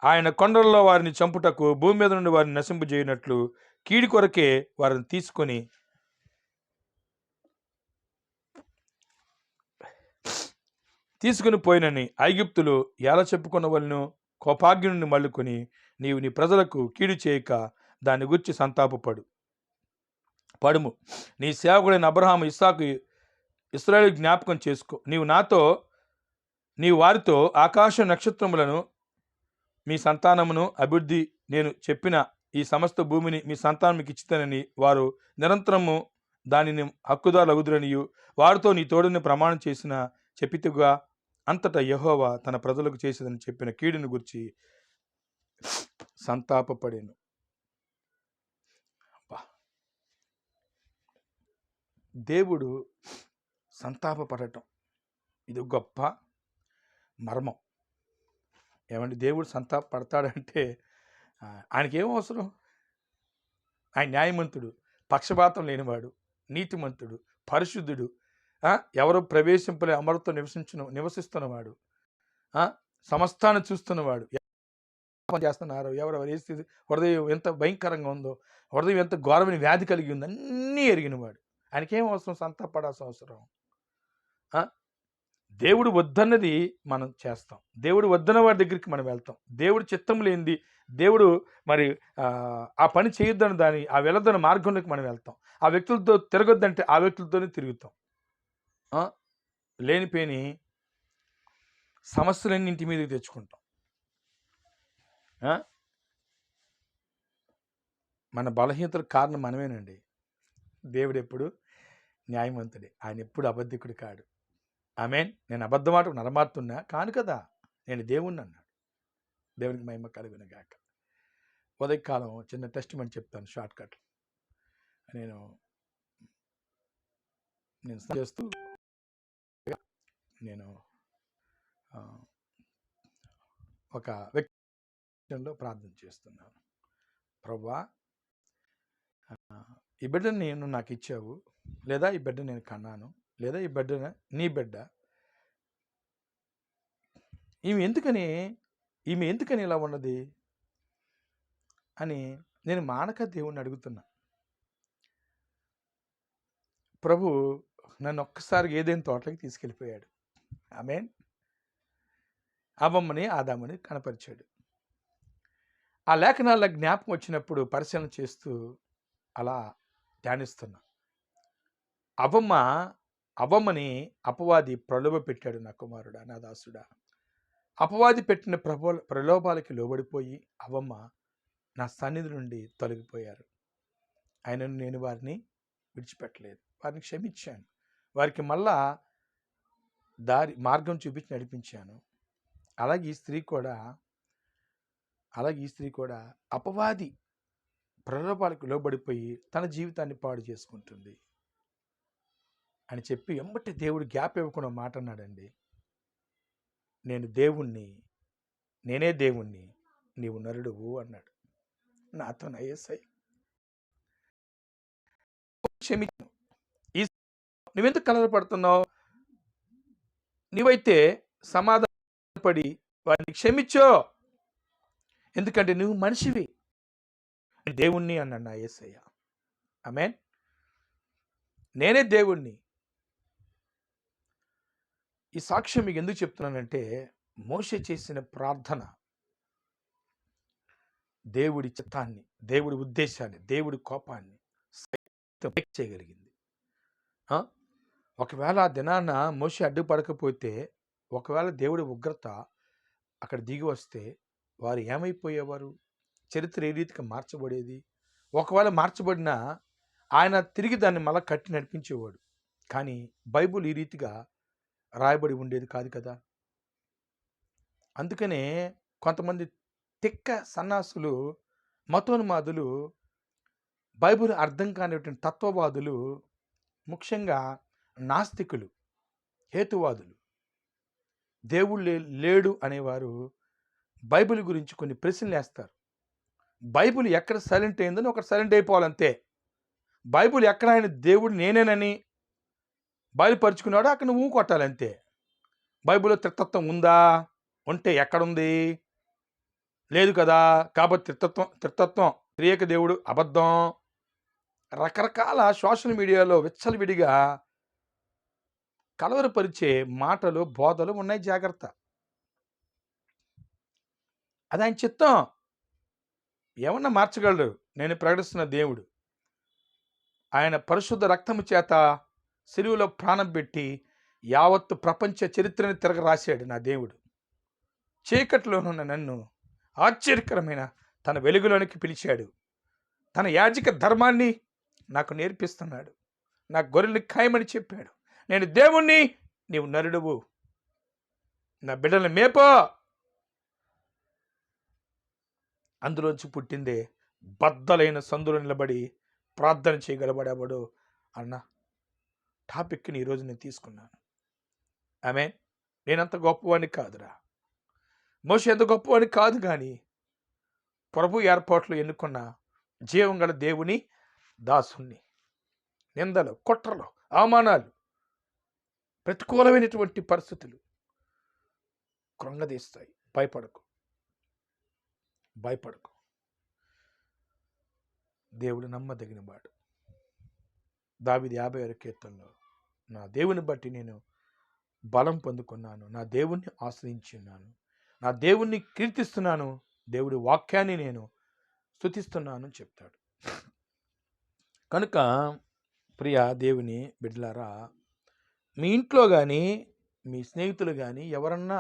ఆయన కొండలలో వారిని చంపుటకు, భూమి మీద నుండి వారిని నశింపజేయనట్లు కీడి కొరకే వారిని తీసుకొని తీసుకుని పోయినని ఐగుప్తులు ఎలా చెప్పుకున్న వాళ్ళను కోపాగ్ని మళ్ళుకొని నీవు నీ ప్రజలకు కీడు చేయక దాన్ని గురించి సంతాపపడు పడుము. నీ సేవకుడైన అబ్రహాము ఇస్సాకు ఇశ్రాయేలు జ్ఞాపకం చేసుకో. నీవు వారితో ఆకాశ నక్షత్రములను మీ సంతానమును అభివృద్ధి నేను చెప్పిన ఈ సమస్త భూమిని మీ సంతానానికి ఇచ్చితనని వారు నిరంతరము దానిని హక్కుదారులు అగుదురనియు వారితో నీ తోడుని ప్రమాణం చేసిన చెప్పితుగా అంతటా యెహోవా తన ప్రజలకు చేసేదని చెప్పిన కీడుని గురించి సంతాపపడేను. దేవుడు సంతాపపడటం ఇది గొప్ప మర్మం. ఏమంటే దేవుడు సంతాపడతాడంటే ఆయనకేం అవసరం? ఆయన న్యాయమంతుడు, పక్షపాతం లేనివాడు, నీతిమంతుడు, పరిశుద్ధుడు, ఎవరు ప్రవేశింపలే అమరతో నివసిస్తున్నవాడు, సమస్తాన్ని చూస్తున్నవాడు. చేస్తున్నారు ఎవరెవరు ఏ స్థితి, హృదయం ఎంత భయంకరంగా ఉందో, హృదయం ఎంత ఘోరమైన వ్యాధి కలిగి ఉంది అన్నీ ఎరిగినవాడు. ఆయనకేం అవసరం సంతాపడాల్సిన అవసరం? దేవుడు వద్దన్నది మనం చేస్తాం, దేవుడు వద్దన్న వాడి దగ్గరికి మనం వెళ్తాం. దేవుడు చిత్తం లేనిది, దేవుడు మరి ఆ పని చేయొద్దని ఆ వెళ్ళొద్దన్న మార్గంలోకి మనం వెళ్తాం. ఆ వ్యక్తులతో తిరగొద్దంటే ఆ వ్యక్తులతోనే తిరుగుతాం. లేనిపోని సమస్యలన్నీ ఇంటి మీదకి తెచ్చుకుంటాం. మన బలహీనతలకు కారణం మనమేనండి. దేవుడు ఎప్పుడు న్యాయవంతుడే, ఆయన ఎప్పుడు అబద్ధికుడు కాడు. ఆమేన్. నేను అబద్ధమాట నరమారుతున్నా కాను కదా, నేను దేవుణ్ణి అన్నాడు. దేవునికి మహిమ కలుగును గాక. ఉదయకాలం చిన్న టెస్టిమెంట్ చెప్తాను షార్ట్ కట్. నేను చేస్తూ నేను ఒక వ్యక్తిలో ప్రార్థన చేస్తున్నాను. ప్రభువా, ఈ బిడ్డని నాకు ఇచ్చావు, లేదా ఈ బిడ్డ నేను కన్నాను, లేదా ఈ బిడ్డ నీ బిడ్డ, ఈమె ఎందుకని ఇలా ఉన్నది అని నేను మానక దేవుణ్ణి అడుగుతున్నా. ప్రభు నన్ను ఒక్కసారి ఏదైనా తోటలోకి తీసుకెళ్ళిపోయాడు. ఆమేన్. అవ్వమ్మని ఆదాముని కనపరిచాడు. ఆ లేఖనాల జ్ఞాపకం వచ్చినప్పుడు పరిశీలన చేస్తూ అలా ధ్యానిస్తున్నా. అవ్వమ్మని అపవాది ప్రలోభ పెట్టాడు. నా కుమారుడా, నా దాసుడా, అపవాది పెట్టిన ప్రలోభాలకి లోబడిపోయి అవ్వమ్మ నా సన్నిధి నుండి తొలగిపోయారు. ఆయనను నేను వారిని విడిచిపెట్టలేదు, వారిని క్షమించాను, వారికి మళ్ళా మార్గం చూపించి నడిపించాను. అలాగే ఈ స్త్రీ కూడా అపవాది ప్రలోభాలకు లోబడిపోయి తన జీవితాన్ని పాడు చేసుకుంటుంది అని చెప్పి ఎమ్మటి దేవుడు గ్యాప్ ఇవ్వకుండా మాట అన్నాడండి. నేనే దేవుణ్ణి, నీవు నరుడువు అన్నాడు. నాతో యేసయ్య క్షమించు, నువ్వెందుకు కలవరపడుతున్నావు? నీవైతే సమాధానపడి వారిని క్షమించో, ఎందుకంటే నువ్వు మనిషివి, దేవుణ్ణి అన్నాడు నా యేసయ్య. ఆమేన్. నేనే దేవుణ్ణి. ఈ సాక్ష్యం మీకు ఎందుకు చెప్తున్నానంటే, మోషే చేసిన ప్రార్థన దేవుడి చిత్తాన్ని, దేవుడి ఉద్దేశాన్ని, దేవుడి కోపాన్ని చేయగలిగింది. ఒకవేళ ఆ దినాన మోషే అడ్డుపడకపోతే, ఒకవేళ దేవుడి ఉగ్రత అక్కడ దిగి వస్తే వారు ఏమైపోయేవారు? చరిత్ర ఏ రీతిగా మార్చబడేది? ఒకవేళ మార్చబడినా ఆయన తిరిగి దాన్ని మళ్ళీ కట్టి నడిపించేవాడు. కానీ బైబుల్ ఈ రీతిగా రాయబడి ఉండేది కాదు కదా. అందుకనే కొంతమంది తిక్క సన్నాసులు, మతోన్మాదులు, బైబుల్ అర్థం కానిటువంటి తత్వవాదులు, ముఖ్యంగా నాస్తికులు, హేతువాదులు, దేవుడు లేడు అనేవారు బైబిల్ గురించి కొన్ని ప్రశ్నలు వేస్తారు. బైబిల్ ఎక్కడ సైలెంట్ అయిందని ఒకటి సైలెంట్ అయిపోవాలంతే. బైబిల్ ఎక్కడ ఆయన దేవుడు నేనేనని బయలుపరుచుకున్నాడో అక్కడ నువ్వు కొట్టాలంతే. బైబిల్లో త్రితత్వం ఉందా? ఉంటే ఎక్కడుంది? లేదు కదా. కాబట్టి త్రితత్వం త్రియేక దేవుడు అబద్ధం. రకరకాల సోషల్ మీడియాలో విచ్చలవిడిగా కలవరపరిచే మాటలు, బోధలు ఉన్నాయి, జాగ్రత్త. అది ఆయన చిత్తం. ఏమన్నా మార్చగలడు. నేను ప్రకటిస్తున్న దేవుడు. ఆయన పరిశుద్ధ రక్తము చేత సిలువలో ప్రాణం పెట్టి యావత్తు ప్రపంచ చరిత్రని తిరగ రాశాడు నా దేవుడు. చీకటిలోనున్న నన్ను ఆశ్చర్యకరమైన తన వెలుగులోనికి పిలిచాడు. తన యాజక ధర్మాన్ని నాకు నేర్పిస్తున్నాడు. నా గొర్రెల్ని ఖాయమని చెప్పాడు. నేను దేవుణ్ణి, నీవు నరుడువు. నా బిడ్డల్ని మేపో. అందులోంచి పుట్టిందే బద్దలైన సందులో నిలబడి ప్రార్థన చేయగలబడేవాడు అన్న టాపిక్ని ఈరోజు నేను తీసుకున్నాను. ఆమేన్. నేనంత గొప్పవాడిని కాదురా, మోషే ఎంత గొప్పవాడిని కాదు, కానీ ప్రభు ఏర్పాట్లు ఎన్నుకున్న జీవం గల దేవుని దాసుణ్ణి. నిందలు, కుట్రలు, అవమానాలు, ప్రతికూలమైనటువంటి పరిస్థితులు కృంగదీస్తాయి. భయపడకు, భయపడకు. దేవుడు నమ్మదగినవాడు. దావీదు 56 కీర్తనలో నా దేవుని బట్టి నేను బలం పొందుకున్నాను, నా దేవుణ్ణి ఆశ్రయించి ఉన్నాను, నా దేవుణ్ణి కీర్తిస్తున్నాను, దేవుడి వాక్యాన్ని నేను స్తుతిస్తున్నాను చెప్తాడు. కనుక ప్రియ దేవుని బిడ్డలారా, మీ ఇంట్లో కానీ మీ స్నేహితులు కానీ ఎవరన్నా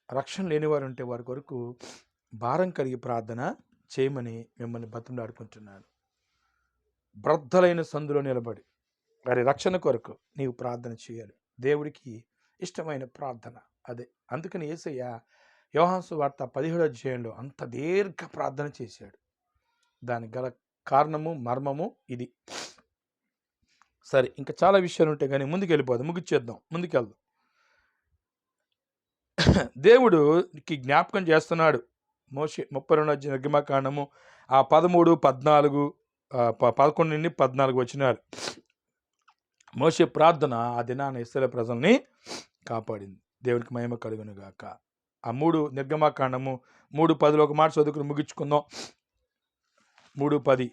రక్షణ లేనివారు ఉంటే వారి కొరకు భారం కలిగి ప్రార్థన చేయమని మిమ్మల్ని బతిమలాడుకుంటున్నాను. బ్రద్దలైన సందులో నిలబడి వారి రక్షణ కొరకు నీవు ప్రార్థన చేయాలి. దేవుడికి ఇష్టమైన ప్రార్థన అదే. అందుకని యేసయ్య యోహాను సువార్త 17వ అధ్యాయంలో అంత దీర్ఘ ప్రార్థన చేశాడు. దానికి గల కారణము, మర్మము ఇది. సరే, ఇంకా చాలా విషయాలు ఉంటాయి, కానీ ముగిచ్చేద్దాం, ముందుకెళ్దాం. దేవుడికి జ్ఞాపకం చేస్తున్నాడు. మోషే 32 నిర్గమకాండము 13, 14, 11 నుండి 14 వచనాలు. మోషే ప్రార్థన ఆ దినాన ఇశ్రాయేలు ప్రజల్ని కాపాడింది. దేవునికి మహిమ కలుగును గాక. ఆ 3 నిర్గమకాండము 3:10 ఒక మాట చదువుకుని ముగించుకుందాం. 3:10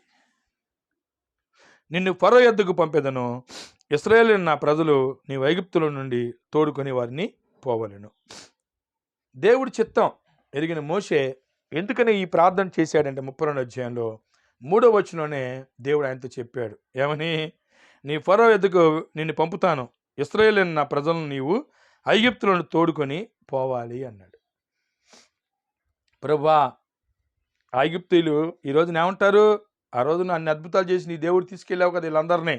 నిన్ను ఫరో యొద్దకు పంపెదను, ఇశ్రాయేలు నా ప్రజలు నీ ఐగుప్తుల నుండి తోడుకొని వారిని పోవలెను. దేవుడి చిత్తం ఎరిగిన మోషే ఎందుకని ఈ ప్రార్థన చేశాడంటే 32వ అధ్యాయంలో 3వ వచనంలోనే దేవుడు ఆయనతో చెప్పాడు. ఏమని? నీ ఫరో యొద్దకు నిన్ను పంపుతాను, ఇశ్రాయేలు నా ప్రజలను నీవు ఐగుప్తులను తోడుకొని పోవాలి అన్నాడు. ప్రభువా, ఐగుప్తీయులు ఈరోజు ఏమంటారు? ఆ రోజున అన్ని అద్భుతాలు చేసి నీ దేవుడు తీసుకెళ్ళావు కదా వీళ్ళందరినీ,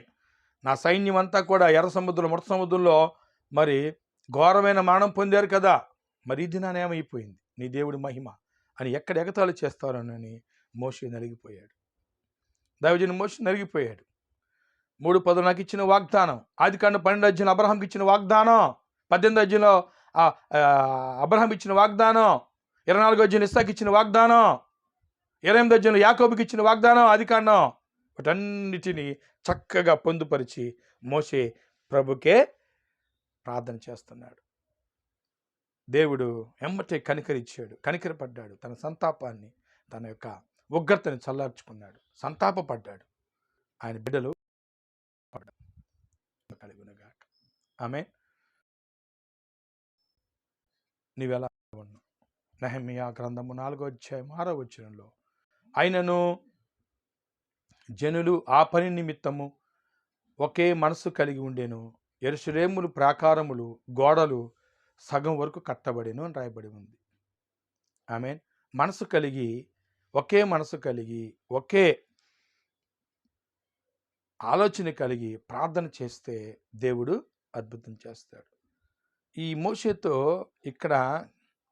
నా సైన్యం అంతా కూడా ఎర్ర సముద్రం, మృత సముద్రంలో మరి ఘోరమైన మరణం పొందారు కదా, మరి ఈ దినాన ఏమైపోయింది నీ దేవుడి మహిమ అని ఎక్కడ ఎగతాళి చేస్తారోనని మోషే నలిగిపోయాడు. దైవజనుడు మోషే నలిగిపోయాడు. 3:10 నాకు ఇచ్చిన వాగ్దానం, ఆదికాండం 12వ అధ్యాయంలో అబ్రహాంకి ఇచ్చిన వాగ్దానం, 18వ అధ్యాయంలో అబ్రహాం ఇచ్చిన వాగ్దానం, 24వ అధ్యాయంలో ఇస్సాకు ఇచ్చిన వాగ్దానం, 28వ అధ్యాయంలో యాకోబుకి ఇచ్చిన వాగ్దానం, ఆదికాండం, వాటన్నిటినీ చక్కగా పొందుపరిచి మోషే ప్రభుకే ప్రార్థన చేస్తున్నాడు. దేవుడు ఎమ్మటే కనికరపడ్డాడు. తన సంతాపాన్ని, తన యొక్క ఉగ్రతని చల్లార్చుకున్నాడు, సంతాపపడ్డాడు. ఆయన బిడ్డలు కలుగునుగాక. ఆమేన్. నీవెలా ఉన్నావు? నెహెమ్యా గ్రంథము 4వ అధ్యాయం 6వ వచనంలో ఆయనను జనులు ఆ పని నిమిత్తము ఒకే మనసు కలిగి ఉండేను, యెరూషలేము ప్రాకారములు, గోడలు సగం వరకు కట్టబడేను అని రాయబడి ఉంది. ఆమేన్. మనసు కలిగి, ఒకే మనసు కలిగి, ఒకే ఆలోచన కలిగి ప్రార్థన చేస్తే దేవుడు అద్భుతం చేస్తాడు. ఈ మోషేతో ఇక్కడ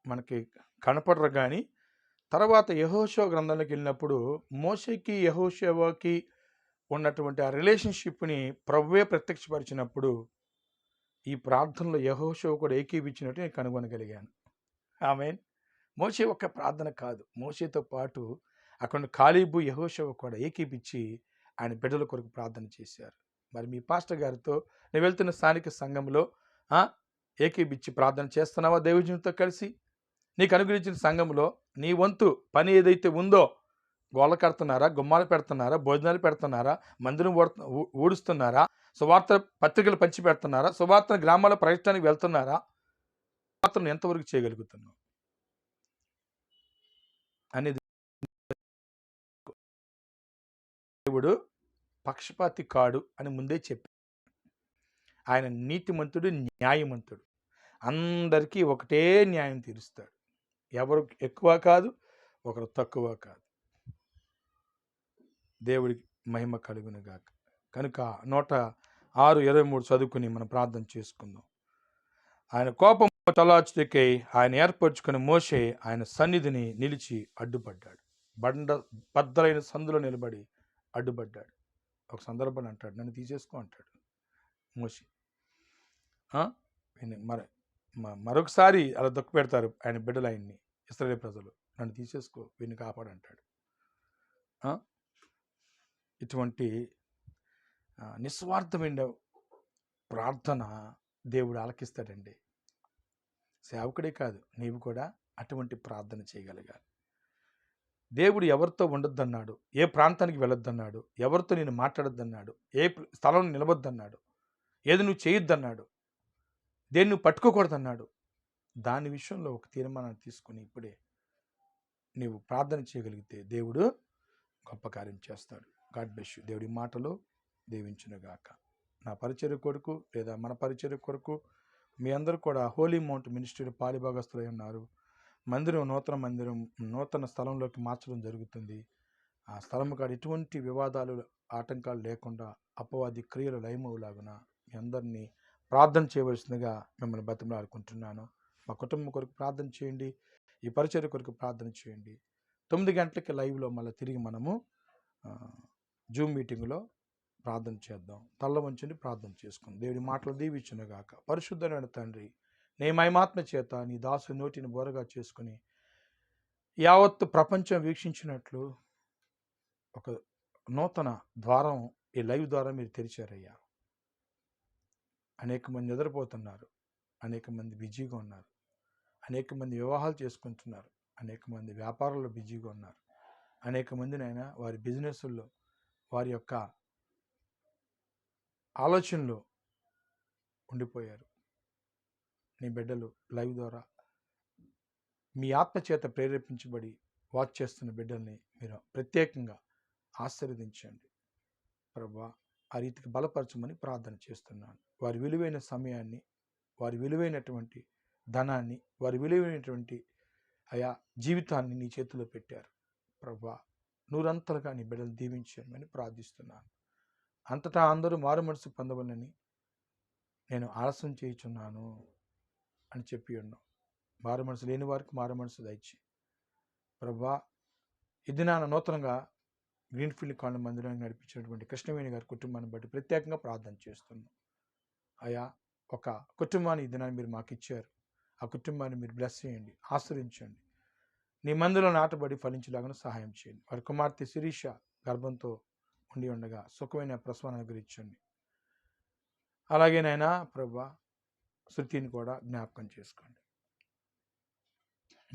మనకి కనపడరు, కానీ తర్వాత యెహోషువ గ్రంథంలోకి వెళ్ళినప్పుడు మోషేకి యెహోషువకి ఉన్నటువంటి ఆ రిలేషన్షిప్ని ప్రభువే ప్రత్యక్షపరిచినప్పుడు ఈ ప్రార్థనలో యెహోషువ కూడా ఏకీపించినట్టు నేను కనుగొనగలిగాను. ఆమేన్. మోషే ఒక్క ప్రార్థన కాదు, మోషేతో పాటు అక్కడ కాలేబు, యెహోషువ కూడా ఏకీపించి ఆయన బిడ్డల కొరకు ప్రార్థన చేశారు. మరి మీ పాస్టర్ గారితో నేను వెళ్తున్న స్థానిక సంఘంలో ఏకీపించి ప్రార్థన చేస్తున్నావా? దైవజనులతో కలిసి నీకు అనుగ్రహించిన సంఘంలో నీ వంతు పని ఏదైతే ఉందో, గోళ్ళ కడుతున్నారా, గుమ్మాలు పెడుతున్నారా, భోజనాలు పెడుతున్నారా, మందిరం ఊడుస్తున్నారా, సువార్త పత్రికలు పంచి పెడుతున్నారా? సువార్తను గ్రామాల్లో ప్రకటించడానికి వెళ్తున్నారా? సువార్తను ఎంతవరకు చేయగలుగుతున్నాం అనేది దేవుడు పక్షపాతి కాడు అని ముందే చెప్పి, ఆయన నీతిమంతుడు, న్యాయమంతుడు. అందరికీ ఒకటే న్యాయం తీరుస్తాడు. ఎవరు ఎక్కువ కాదు, ఒకరు తక్కువ కాదు. దేవుడికి మహిమ కలుగును గాక. కనుక 106:23 చదువుకుని మనం ప్రార్థన చేసుకుందాం. ఆయన కోపం తలాచుటకై ఆయన ఏర్పరచుకుని మోషే ఆయన సన్నిధిని నిలిచి అడ్డుపడ్డాడు. బద్దలైన సందులో నిలబడి అడ్డుపడ్డాడు. ఒక సందర్భాన్ని అంటాడు, నన్ను తీసేసుకో అంటాడు మోషే. మరొకసారి అలా దుఃఖ పెడతారు ఆయన బిడ్డలు, ఆయన్ని ఇశ్రాయేలు ప్రజలు, నన్ను తీసేసుకో, వీడిని కాపాడంటాడు. ఇటువంటి నిస్వార్థమైన ప్రార్థన దేవుడు ఆలకిస్తాడండి. సేవకుడే కాదు, నీవు కూడా అటువంటి ప్రార్థన చేయగలగాలి. దేవుడు ఎవరితో ఉండొద్దన్నాడు, ఏ ప్రాంతానికి వెళ్ళొద్దన్నాడు, ఎవరితో నేను మాట్లాడొద్దన్నాడు, ఏ స్థలంలో నిలవద్దన్నాడు, ఏది నువ్వు చేయొద్దన్నాడు, దేన్ని నువ్వు పట్టుకోకూడదన్నాడు, దాని విషయంలో ఒక తీర్మానాన్ని తీసుకుని ఇప్పుడే నీవు ప్రార్థన చేయగలిగితే దేవుడు గొప్ప కార్యం చేస్తాడు. God bless you. దేవుడి మాటలు దీవించునుగాక. నా పరిచర్య కొరకు లేదా మన పరిచర్య కొరకు మీ అందరూ కూడా హోలీ మౌంట్ మినిస్ట్రీ పాలిభాగస్తులై ఉన్నారు. నూతన స్థలంలోకి మార్చడం జరుగుతుంది. ఆ స్థలం కాడ ఎటువంటి వివాదాలు, ఆటంకాలు లేకుండా అపవాది క్రియలు లయమవులాగున మీ అందరినీ ప్రార్థన చేయవలసిందిగా మిమ్మల్ని బతిమలాడుకుంటున్నాను. మా కుటుంబం కొరకు ప్రార్థన చేయండి, ఈ పరిచర్య కొరకు ప్రార్థన చేయండి. 9 గంటలకి లైవ్లో మళ్ళీ తిరిగి మనము జూమ్ మీటింగ్లో ప్రార్థన చేద్దాం. తల్ల వంచుని ప్రార్థన చేసుకుందాం. దేవుడి మాటలు దీవించునుగాక. పరిశుద్ధమైన తండ్రి, నీ మహిమాత్మ చేత నీ దాసు నోటిని బోరగా చేసుకుని యావత్తు ప్రపంచం వీక్షించినట్లు ఒక నూతన ద్వారం ఈ లైవ్ ద్వారా మీరు తెరిచారయ్యా. అనేక మంది నిద్రపోతున్నారు, అనేక మంది బిజీగా ఉన్నారు, అనేక మంది వివాహాలు చేసుకుంటున్నారు, అనేక మంది వ్యాపారాల్లో బిజీగా ఉన్నారు, అనేక మంది నైనా వారి బిజినెస్ల్లో వారి యొక్క ఆలోచనలు ఉండిపోయారు. నీ బిడ్డలు లైవ్ ద్వారా మీ ఆత్మచేత ప్రేరేపించబడి వాచ్ చేస్తున్న బిడ్డల్ని మీరు ప్రత్యేకంగా ఆశీర్వదించండి ప్రభువా. ఆ రీతికి బలపరచమని ప్రార్థన చేస్తున్నాను. వారి విలువైన సమయాన్ని, వారి విలువైనటువంటి ధనాన్ని, వారి విలువైనటువంటి ఆయా జీవితాన్ని నీ చేతిలో పెట్టారు ప్రభువా. నూరంతలుగా నీ బిడ్డలు దీవించమని ప్రార్థిస్తున్నాను. అంతటా అందరూ మారు మనసు పొందవలని నేను ఆలస్యం చేయుచున్నాను అని చెప్పి ఉన్నాం. మారు మనసు లేని వారికి మారు మనసు దయచి ప్రభువా. ఇది నూతనంగా గ్రీన్ఫీల్డ్ కాలనీ మందిరాన్ని నడిపించినటువంటి కృష్ణవేణి గారి కుటుంబాన్ని బట్టి ప్రత్యేకంగా ప్రార్థన చేస్తున్నాం. అయా, ఒక కుటుంబాన్ని ఈ దినాన్ని మీరు మాకు ఇచ్చారు. ఆ కుటుంబాన్ని మీరు బ్లెస్ చేయండి, ఆశ్రయించండి. నీ మందులో నాటబడి ఫలించేలాగా సహాయం చేయండి. వారి కుమార్తె శిరీష గర్భంతో ఉండి ఉండగా సుఖమైన ప్రసవాన్ని అనుగ్రహించండి. అలాగేనైనా ప్రభువా, శృతిని కూడా జ్ఞాపకం చేసుకోండి.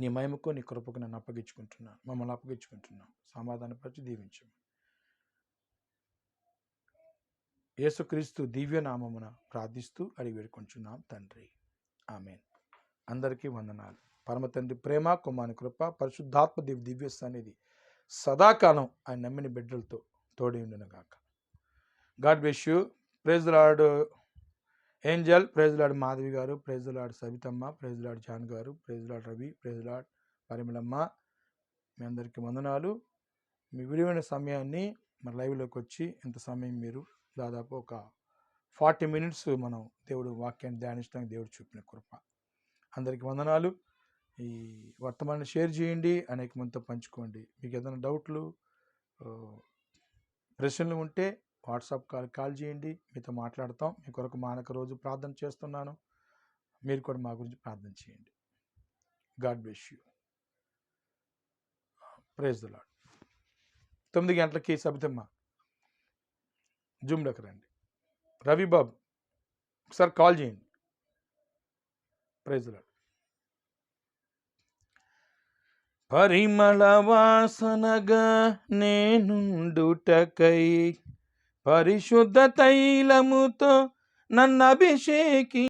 నీ మహిమకు, నీ కృపకు నన్ను అప్పగించుకుంటున్నాను, మమ్మల్ని అప్పగించుకుంటున్నాను. సమాధానపరిచి దీవించండి. యేసుక్రీస్తు దివ్యనామమున ప్రార్థిస్తూ అడిగి వేడుకొంచున్నాం తండ్రి, ఆమేన్. అందరికీ వందనాలు. పరమ తండ్రి ప్రేమ, కుమారుని కృప, పరిశుద్ధాత్మ దివ్య సన్నిధి సదాకాలం ఆయన నమ్మిన బిడ్డలతో తోడి ఉండునుగాక. God bless you. Praise the Lord Angel, praise the Lord Madhavi గారు, praise the Lord Savitamma, praise the Lord John garu, praise the Lord Ravi, praise the Lord Parimalamma. మీ అందరికీ వందనాలు. మీ విలువైన సమయాన్ని మన లైవ్లోకి వచ్చి ఇంత సమయం మీరు దాదాపు ఒక 40 minutes మనం దేవుడు వాక్యాన్ని ధ్యానించడానికి దేవుడు చూపిన కృప. అందరికీ వందనాలు. ఈ వర్తమానాన్ని షేర్ చేయండి, అనేక మందితో పంచుకోండి. మీకు ఏదైనా డౌట్లు, ప్రశ్నలు ఉంటే వాట్సాప్ కాల్ చేయండి, మీతో మాట్లాడతాం. మీ కొరకు మానక రోజు ప్రార్థన చేస్తున్నాను. మీరు కూడా మా గురించి ప్రార్థన చేయండి. God bless you. Praise the Lord. 9 గంటలకి సబితమ్మ జూమ్లోకి రండి. రవి బాబు ఒకసారి కాల్ చేయండి. Praise the Lord. పరిమళ వాసనగా నేనుండుటకై పరిశుద్ధ తైలముతో నన్ను అభిషేకి